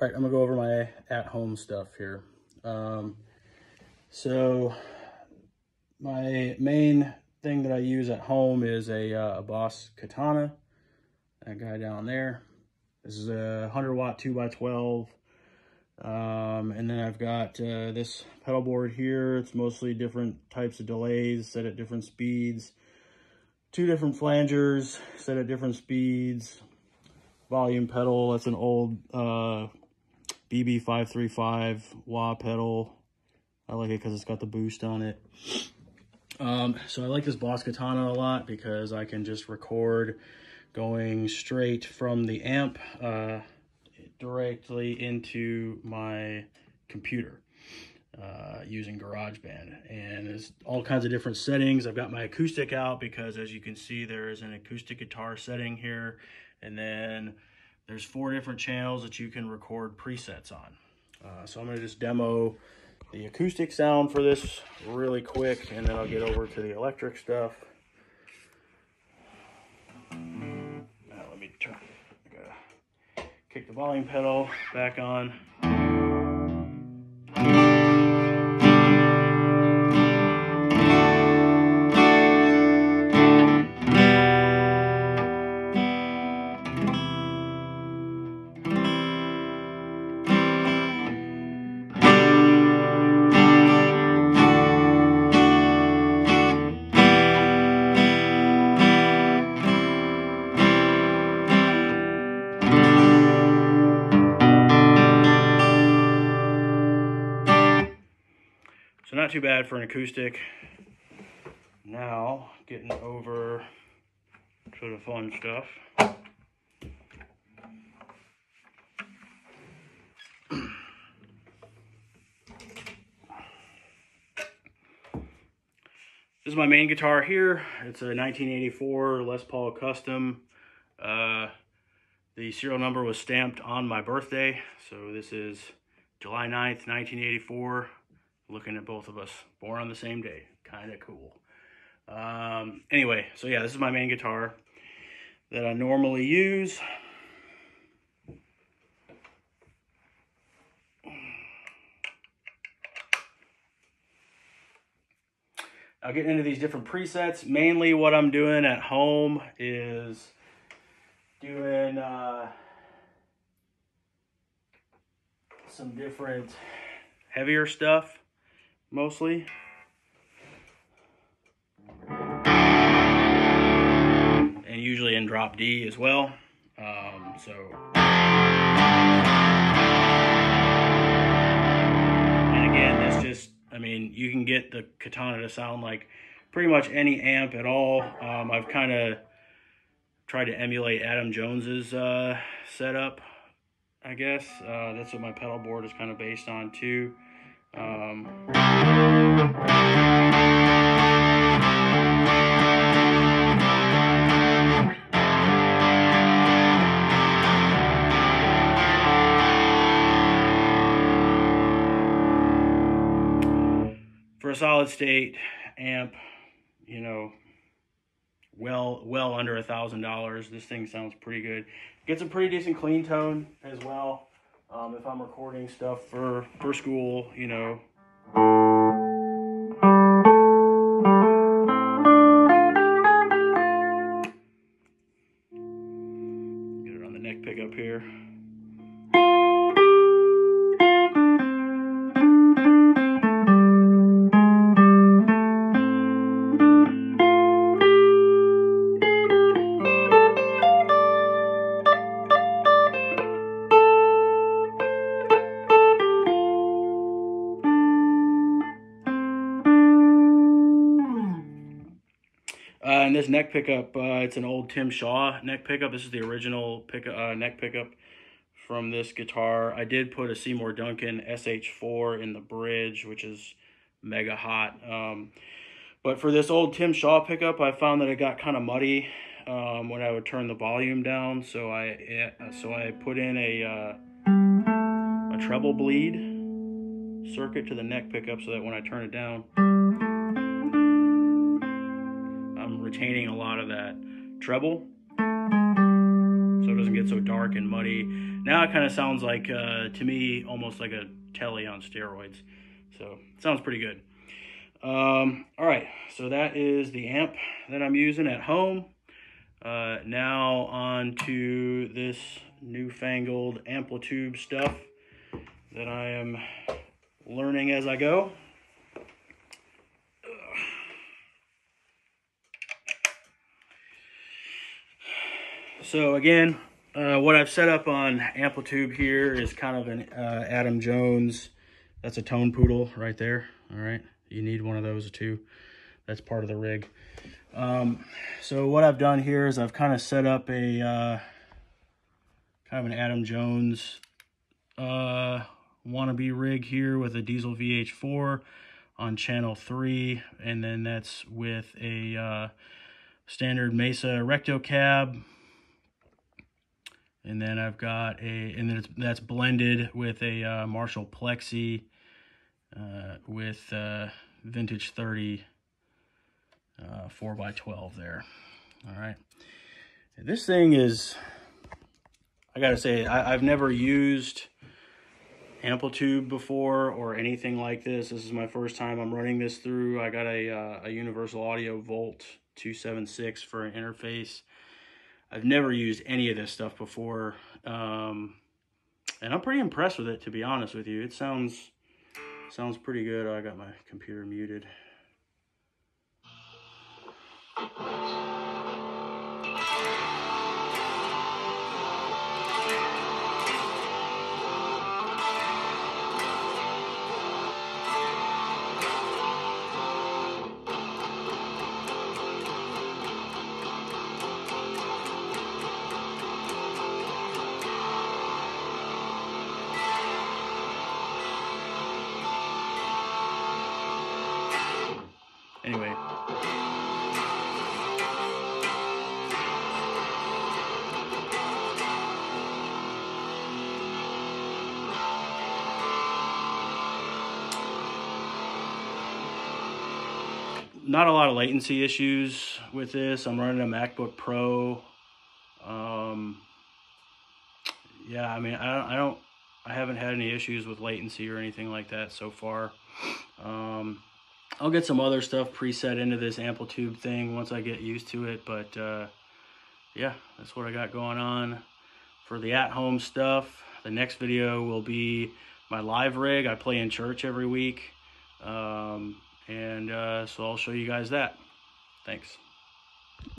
All right, I'm gonna go over my at-home stuff here. So my main thing that I use at home is a Boss Katana. That guy down there. This is a 100-watt 2x12. And then I've got this pedal board here. It's mostly different types of delays set at different speeds. 2 different flangers set at different speeds. Volume pedal, that's an old BB535 wah pedal. I like it because it's got the boost on it. So I like this Boss Katana a lot because I can just record going straight from the amp directly into my computer using GarageBand. And there's all kinds of different settings. I've got my acoustic out because, as you can see, there is an acoustic guitar setting here. And then there's 4 different channels that you can record presets on. So I'm going to just demo the acoustic sound for this really quick, and then I'll get over to the electric stuff. Now let me turn, I gotta kick the volume pedal back on. So not too bad for an acoustic. Now, getting over to the fun stuff. This is my main guitar here. It's a 1984 Les Paul Custom. The serial number was stamped on my birthday. So this is July 9th, 1984. Looking at both of us, born on the same day. Kind of cool. Anyway, so yeah, this is my main guitar that I normally use. I'll get into these different presets. Mainly what I'm doing at home is doing some different heavier stuff, mostly. And usually in drop D as well. And again, this just, I mean, you can get the Katana to sound like pretty much any amp at all. I've kind of tried to emulate Adam Jones's setup, I guess. That's what my pedal board is kind of based on too. For a solid state amp, you know, well under $1,000, this thing sounds pretty good. Gets a pretty decent clean tone as well. If I'm recording stuff for school, you know. Get it on the neck pickup here. And this neck pickup, it's an old Tim Shaw neck pickup. This is the original neck pickup from this guitar. I did put a Seymour Duncan SH4 in the bridge, which is mega hot. But for this old Tim Shaw pickup, I found that it got kind of muddy when I would turn the volume down. So I put in a treble bleed circuit to the neck pickup so that when I turn it down, I'm retaining a lot of that treble. So to doesn't get so dark and muddy. Now it kind of sounds like, to me, almost like a Tele on steroids. So it sounds pretty good. All right, so that is the amp that I'm using at home. Now on to this newfangled Amplitube stuff that I am learning as I go. So again, what I've set up on Amplitube here is kind of an Adam Jones. That's a tone poodle right there. All right, you need one of those too. That's part of the rig. So what I've done here is I've kind of set up a kind of an Adam Jones wannabe rig here with a diesel VH4 on channel 3, and then that's with a standard Mesa Recto cab. And then I've got that's blended with a Marshall Plexi with vintage 30 4x12 there. All right. This thing is, I gotta say, I've never used Amplitube before or anything like this. This is my first time I'm running this through. I got a Universal Audio Volt 276 for an interface. I've never used any of this stuff before, and I'm pretty impressed with it, to be honest with you. It sounds pretty good. I got my computer muted. Anyway. Not a lot of latency issues with this. I'm running a MacBook Pro. Yeah, I mean, I haven't had any issues with latency or anything like that so far. I'll get some other stuff preset into this Amplitube thing once I get used to it, but yeah, that's what I got going on for the at-home stuff. The next video will be my live rig. I play in church every week, so I'll show you guys that. Thanks.